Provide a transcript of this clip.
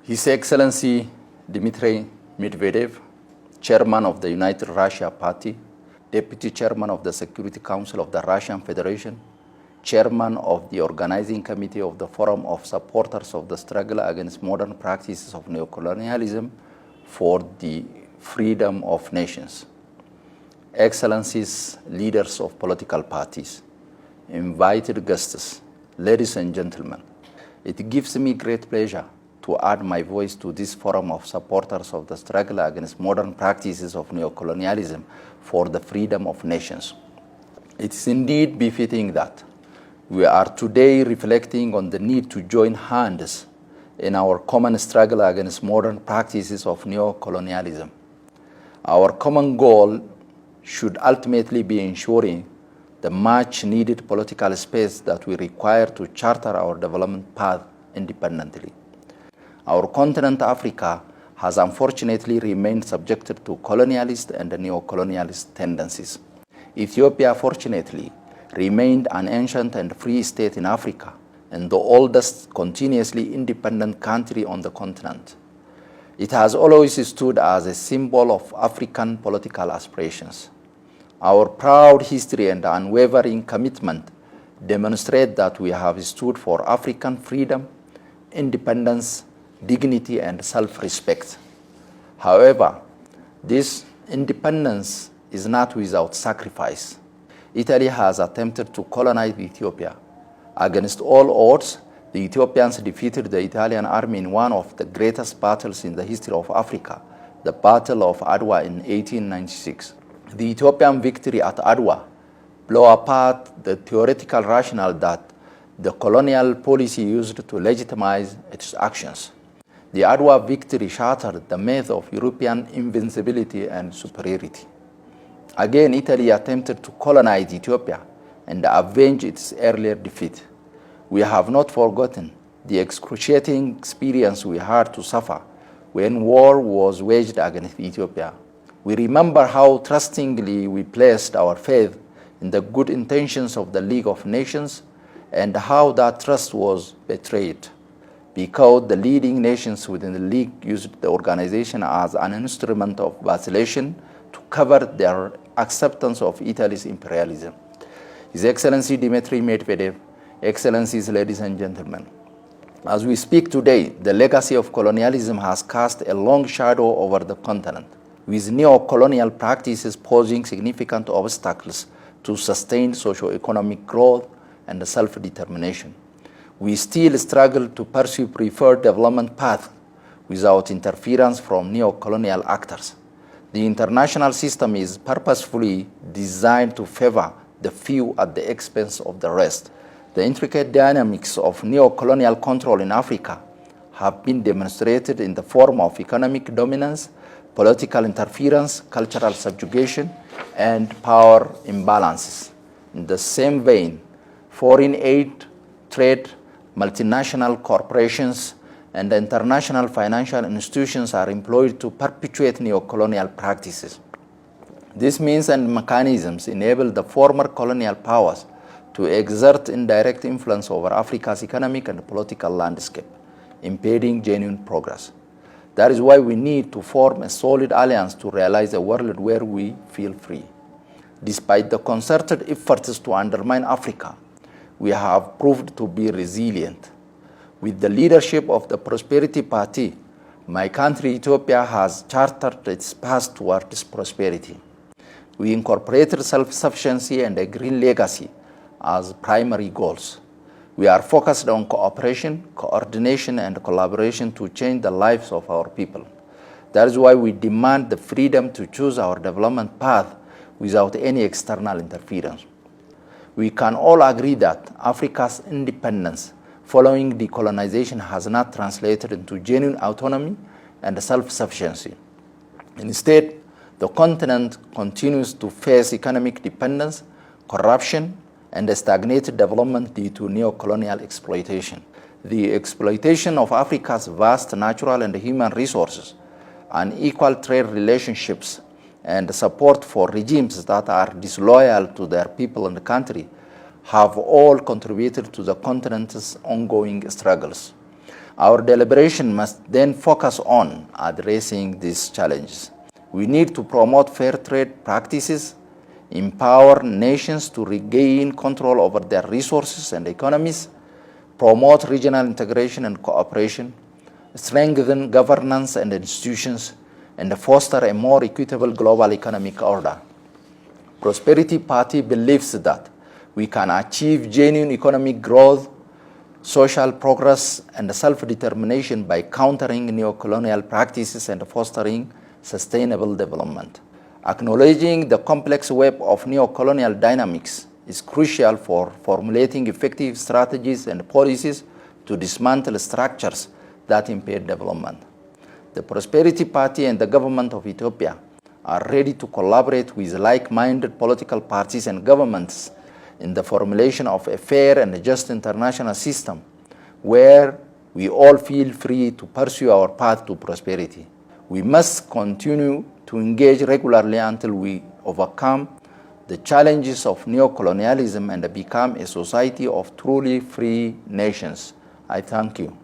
His Excellency Dmitry Medvedev, Chairman of the United Russia Party, Deputy Chairman of the Security Council of the Russian Federation, Chairman of the Organizing Committee of the Forum of Supporters of the Struggle Against Modern Practices of Neocolonialism for the Freedom of Nations, Excellencies, leaders of political parties, invited guests, ladies and gentlemen, it gives me great pleasure to add my voice to this forum of supporters of the struggle against modern practices of neocolonialism for the freedom of nations. It is indeed befitting that we are today reflecting on the need to join hands in our common struggle against modern practices of neocolonialism. Our common goal should ultimately be ensuring the much needed political space that we require to charter our development path independently. Our continent, Africa, has unfortunately remained subjected to colonialist and neo-colonialist tendencies. Ethiopia, fortunately, remained an ancient and free state in Africa and the oldest continuously independent country on the continent. It has always stood as a symbol of African political aspirations. Our proud history and unwavering commitment demonstrate that we have stood for African freedom, independence, dignity, and self-respect. However, this independence is not without sacrifice. Italy has attempted to colonize Ethiopia. Against all odds, the Ethiopians defeated the Italian army in one of the greatest battles in the history of Africa, the Battle of Adwa in 1896. The Ethiopian victory at Adwa blew apart the theoretical rationale that the colonial policy used to legitimize its actions. The Adwa victory shattered the myth of European invincibility and superiority. Again, Italy attempted to colonize Ethiopia and avenge its earlier defeat. We have not forgotten the excruciating experience we had to suffer when war was waged against Ethiopia. We remember how trustingly we placed our faith in the good intentions of the League of Nations and how that trust was betrayed, because the leading nations within the League used the organization as an instrument of vacillation to cover their acceptance of Italy's imperialism. His Excellency Dmitry Medvedev, Excellencies, ladies and gentlemen, as we speak today, the legacy of colonialism has cast a long shadow over the continent, with neo-colonial practices posing significant obstacles to sustained socio-economic growth and self-determination. We still struggle to pursue preferred development paths without interference from neo-colonial actors. The international system is purposefully designed to favor the few at the expense of the rest. The intricate dynamics of neo-colonial control in Africa have been demonstrated in the form of economic dominance, political interference, cultural subjugation, and power imbalances. In the same vein, foreign aid, trade, multinational corporations, and international financial institutions are employed to perpetuate neo-colonial practices. These means and mechanisms enable the former colonial powers to exert indirect influence over Africa's economic and political landscape, impeding genuine progress. That is why we need to form a solid alliance to realize a world where we feel free. Despite the concerted efforts to undermine Africa, we have proved to be resilient. With the leadership of the Prosperity Party, my country, Ethiopia, has chartered its path towards prosperity. We incorporated self-sufficiency and a green legacy as primary goals. We are focused on cooperation, coordination, and collaboration to change the lives of our people. That is why we demand the freedom to choose our development path without any external interference. We can all agree that Africa's independence following decolonization has not translated into genuine autonomy and self-sufficiency. Instead, the continent continues to face economic dependence, corruption, and stagnated development due to neo-colonial exploitation. The exploitation of Africa's vast natural and human resources, unequal trade relationships, and support for regimes that are disloyal to their people and country have all contributed to the continent's ongoing struggles. Our deliberation must then focus on addressing these challenges. We need to promote fair trade practices, empower nations to regain control over their resources and economies, promote regional integration and cooperation, strengthen governance and institutions, and foster a more equitable global economic order. Prosperity Party believes that we can achieve genuine economic growth, social progress, and self-determination by countering neocolonial practices and fostering sustainable development. Acknowledging the complex web of neocolonial dynamics is crucial for formulating effective strategies and policies to dismantle structures that impede development. The Prosperity Party and the government of Ethiopia are ready to collaborate with like-minded political parties and governments in the formulation of a fair and just international system where we all feel free to pursue our path to prosperity. We must continue to engage regularly until we overcome the challenges of neocolonialism and become a society of truly free nations. I thank you.